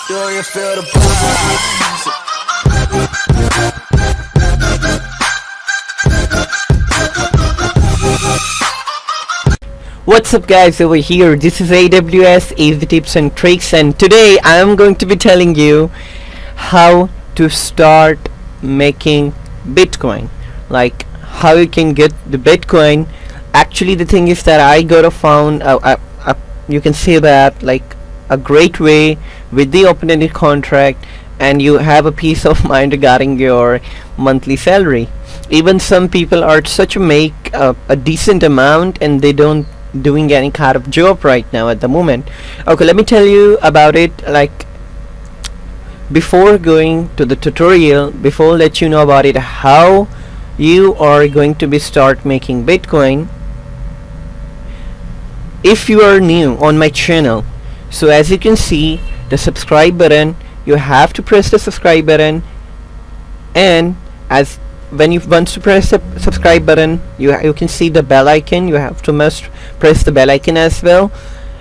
Do you feel the vibes? What's up guys, over here this is AWS Easy Tips and Tricks, and today I am going to be telling you how to start making Bitcoin, like how you can get the Bitcoin. Actually the thing is that I got found you can say that like a great way with the open-ended contract, and you have a peace of mind regarding your monthly salary. Even some people are such a make a decent amount and they don't doing any kind of job right now at the moment. Okay, let me tell you about it. Like, before going to the tutorial, before let you know about it, how you are going to be start making Bitcoin. If you are new on my channel, so as you can see the subscribe button, you have to press the subscribe button, and as when you want to press the subscribe button, you can see the bell icon. You have to must press the bell icon as well.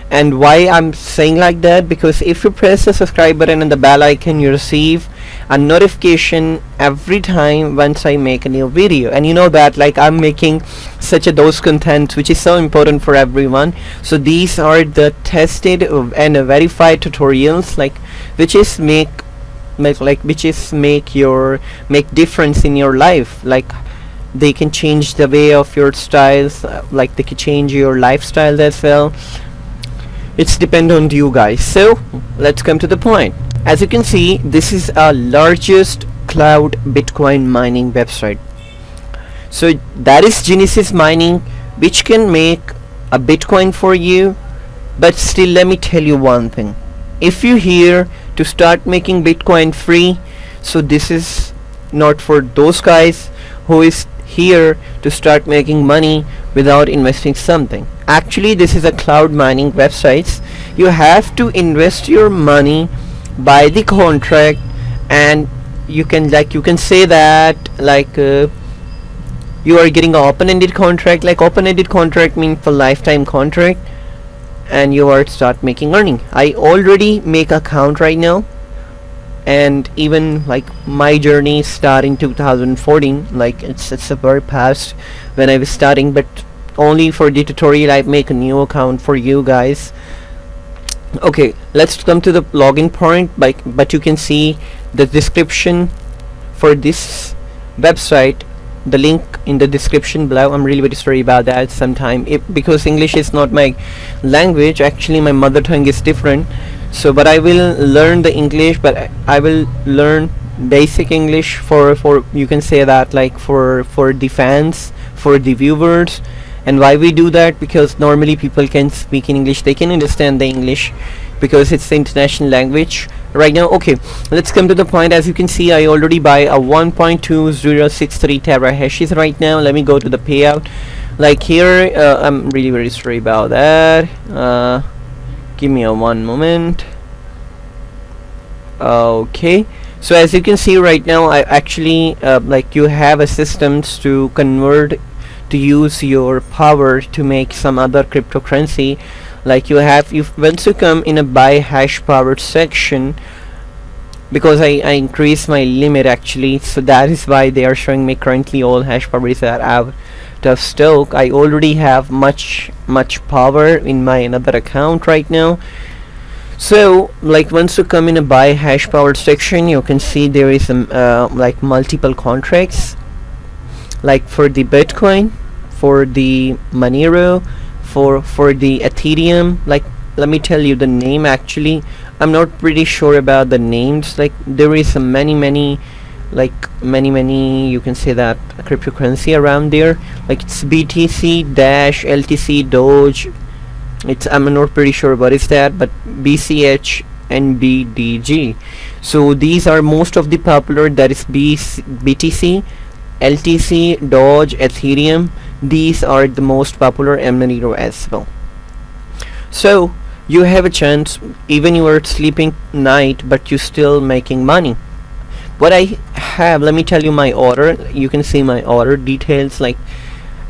And why I'm saying like that, because if you press the subscribe button and the bell icon, you receive a notification every time once I make a new video. And you know that like I'm making such a those content which is so important for everyone. So these are the tested and verified tutorials, like which is make difference in your life. Like they can change the way of your styles, like they can change your lifestyle as well. It's depend on you guys. So let's come to the point. As you can see, this is our largest cloud Bitcoin mining website. So that is Genesis Mining, which can make a Bitcoin for you. But still, let me tell you one thing. If you here to start making Bitcoin free, so this is not for those guys who is here to start making money without investing something. Actually, this is a cloud mining websites. You have to invest your money by the contract, and you can say that like you are getting an open-ended contract. Like open-ended contract means for lifetime contract, and you are start making earning. I already make account right now, and even like my journey start in 2014. Like it's a very past when I was starting, but only for the tutorial I make a new account for you guys. Okay, let's come to the login point. But you can see the description for this website, the link in the description below. I'm really very sorry about that sometime, because English is not my language. Actually my mother tongue is different. So but I will learn the English, but I will learn basic English for you can say that like for the fans, for the viewers. And why we do that, because normally people can speak in English, they can understand the English because it's the international language right now. Okay, let's come to the point. As you can see, I already buy a 1.2063 terahashes right now. Let me go to the payout. Like here, I'm really very sorry about that. Give me a one moment. Okay, so as you can see right now, I actually like you have a systems to convert, to use your power to make some other cryptocurrency. Like you once you come in a buy hash power section, because I increase my limit actually, so that is why they are showing me currently all hash power is out of stock. I already have much power in my another account right now. So like once you come in a buy hash power section, you can see there is like multiple contracts, like for the Bitcoin, for the Monero, for the Ethereum. Like let me tell you the name. Actually I'm not pretty sure about the names. Like there is many you can say that cryptocurrency around there. Like it's BTC dash LTC Doge. I'm not pretty sure what is that, but BCH and BDG. So these are most of the popular. That is BTC, LTC, Doge, Ethereum. These are the most popular, and Monero as well. So you have a chance, even you are sleeping night, but you still making money. What I have, let me tell you my order. You can see my order details. Like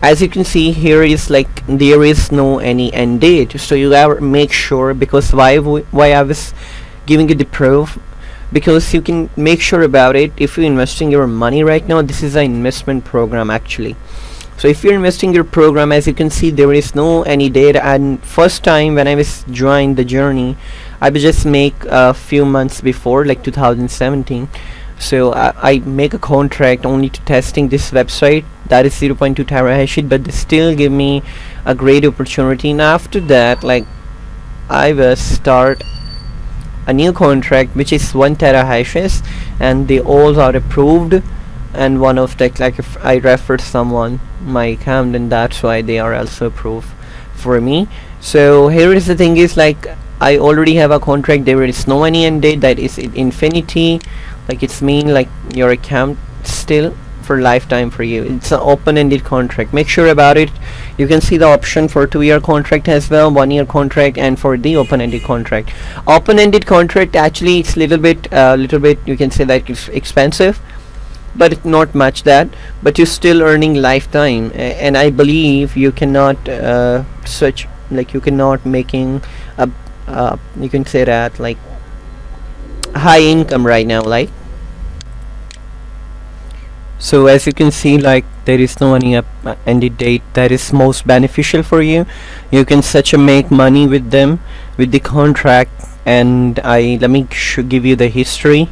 as you can see here is like there is no any end date, so you gotta make sure, because why I was giving you the proof, because you can make sure about it. If you're investing your money right now, this is an investment program actually. So if you're investing your program, as you can see, there is no any data. And first time when I was joined the journey, I would just make a few months before, like 2017. So I make a contract only to testing this website that is 0.2 terahash, but they still give me a great opportunity. And after that, like, I will start a new contract which is 1 terahashes, and they all are approved. And one of the, like, if I referred someone my account, and that's why they are also approved for me. So here is the thing is, like, I already have a contract. There is no any end date. That is infinity. Like, it's mean like your account still for lifetime for you. It's an open-ended contract. Make sure about it. You can see the option for 2-year contract as well, 1-year contract, and for the open-ended contract. Open-ended contract actually it's little bit you can say that it's expensive, but it's not much that, but you're still earning lifetime. And I believe you cannot such like you cannot making a you can say that like high income right now, like. So as you can see, like, there is no any ended date that is most beneficial for you. You can such a make money with them with the contract. And let me give you the history,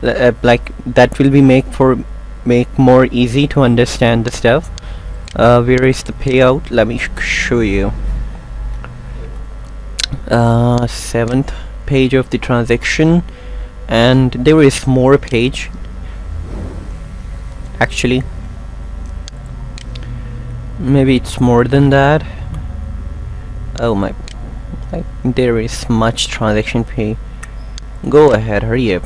like that will be make more easy to understand the stuff. Where is the payout? Let me show you. 7th page of the transaction, and there is more page actually. Maybe it's more than that. Oh my, like, there is much transaction pay. Go ahead, hurry up.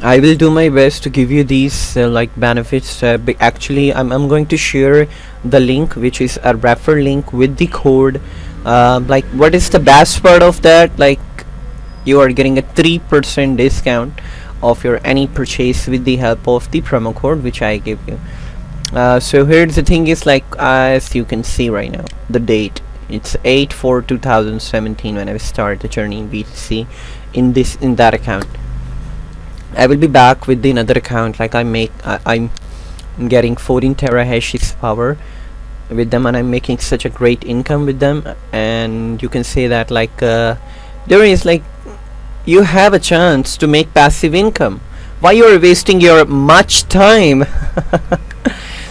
I will do my best to give you these like benefits. Actually, I'm going to share the link, which is a refer link with the code. Like, what is the best part of that? Like, you are getting a 3% discount of your any purchase with the help of the promo code which I give you. So here's the thing is, like, as you can see right now, the date, it's 8/4/2017 when I started the journey in BTC in that account. I will be back with the another account. Like, I'm getting 14 terahashes power with them, and I'm making such a great income with them. And you can say that, like, there is, like, you have a chance to make passive income. Why you are wasting your much time?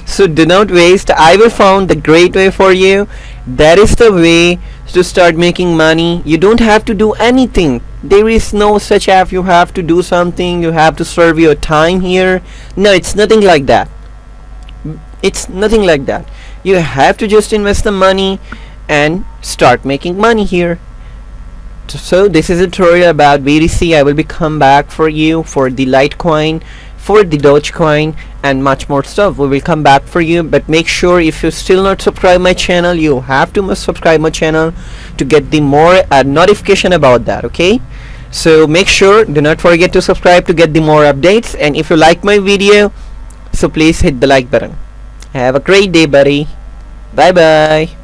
So do not waste. I will found the great way for you. That is the way to start making money. You don't have to do anything. There is no such app you have to do something, you have to serve your time here. No, it's nothing like that. It's nothing like that. You have to just invest the money and start making money here. So this is a tutorial about BTC. I will be come back for you for the Litecoin, for the Dogecoin, and much more stuff. We will come back for you, but make sure if you still not subscribe my channel, you have to must subscribe my channel to get the more notification about that. Okay, so make sure, do not forget to subscribe to get the more updates. And if you like my video, so please hit the like button. Have a great day, buddy. Bye bye.